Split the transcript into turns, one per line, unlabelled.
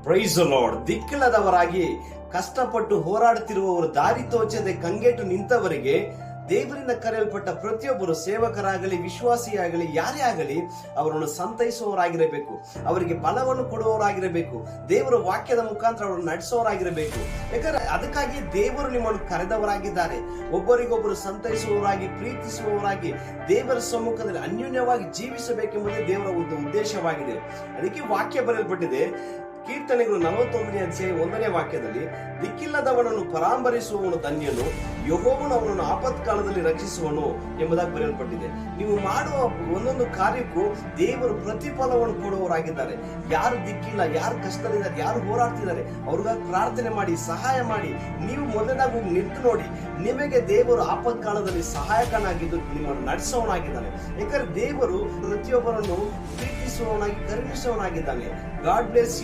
Price the lord. ದಿಕ್ಕಿಲ್ಲದವರಾಗಿ ಕಷ್ಟಪಟ್ಟು ಹೋರಾಡುತ್ತಿರುವವರು, ದಾರಿ ತೋಚದೆ ಕಂಗೆಟ್ಟು ನಿಂತವರಿಗೆ ದೇವರಿಂದ ಕರೆಯಲ್ಪಟ್ಟ ಪ್ರತಿಯೊಬ್ಬರು ಸೇವಕರಾಗಲಿ ವಿಶ್ವಾಸಿಯಾಗಲಿ ಯಾರೇ ಆಗಲಿ ಅವರನ್ನು ಸಂತೈಸುವವರಾಗಿರಬೇಕು, ಅವರಿಗೆ ಬಲವನ್ನು ಕೊಡುವವರಾಗಿರಬೇಕು, ದೇವರ ವಾಕ್ಯದ ಮುಖಾಂತರ ಅವರನ್ನು ನಡೆಸುವವರಾಗಿರಬೇಕು. ಯಾಕಂದ್ರೆ ಅದಕ್ಕಾಗಿ ದೇವರು ನಿಮ್ಮನ್ನು ಕರೆದವರಾಗಿದ್ದಾರೆ. ಒಬ್ಬರಿಗೊಬ್ಬರು ಸಂತೈಸುವವರಾಗಿ, ಪ್ರೀತಿಸುವವರಾಗಿ, ದೇವರ ಸಮ್ಮುಖದಲ್ಲಿ ಅನ್ಯೋನ್ಯವಾಗಿ ಜೀವಿಸಬೇಕೆಂಬುದೇ ದೇವರ ಉದ್ದೇಶವಾಗಿದೆ. ಅದಕ್ಕೆ ವಾಕ್ಯ ಬರೆಯಲ್ಪಟ್ಟಿದೆ. ಕೀರ್ತನೆಗಳು 41ನೇ ಅಧ್ಯಾಯ 1ನೇ ವಾಕ್ಯದಲ್ಲಿ, ದಿಕ್ಕಿಲ್ಲದವನನ್ನು ಪರಾಂಬರಿಸುವವನು ಧನ್ಯನು, ಯೆಹೋವನು ಅವನನ್ನು ಆಪತ್ಕಾಲದಲ್ಲಿ ರಕ್ಷಿಸುವನು ಎಂಬುದಾಗಿ ಬರೆಯಲ್ಪಟ್ಟಿದೆ. ನೀವು ಮಾಡುವ ಒಂದೊಂದು ಕಾರ್ಯಕ್ಕೂ ದೇವರು ಪ್ರತಿಫಲವನ್ನು ಕೊಡುವವರಾಗಿದ್ದಾರೆ. ಯಾರು ದಿಕ್ಕಿಲ್ಲ, ಯಾರು ಕಷ್ಟದಲ್ಲಿದ್ದಾರೆ, ಯಾರು ಹೋರಾಡ್ತಿದ್ದಾರೆ ಅವ್ರಿಗಾಗಿ ಪ್ರಾರ್ಥನೆ ಮಾಡಿ, ಸಹಾಯ ಮಾಡಿ. ನೀವು ಮೊದಲಾಗಿ ಹೋಗಿ ನಿಂತು ನೋಡಿ, ನಿಮಗೆ ದೇವರು ಆಪತ್ಕಾಲದಲ್ಲಿ ಸಹಾಯಕನಾಗಿದ್ದು ನಿಮ್ಮನ್ನು ನಡೆಸುವವನಾಗಿದ್ದಾನೆ. ಯಾಕಂದ್ರೆ ದೇವರು ಪ್ರತಿಯೊಬ್ಬರನ್ನು ಪ್ರೀತಿಸುವವನಾಗಿ, ಕರುಣಿಸುವವನಾಗಿದ್ದಾನೆ. God bless you.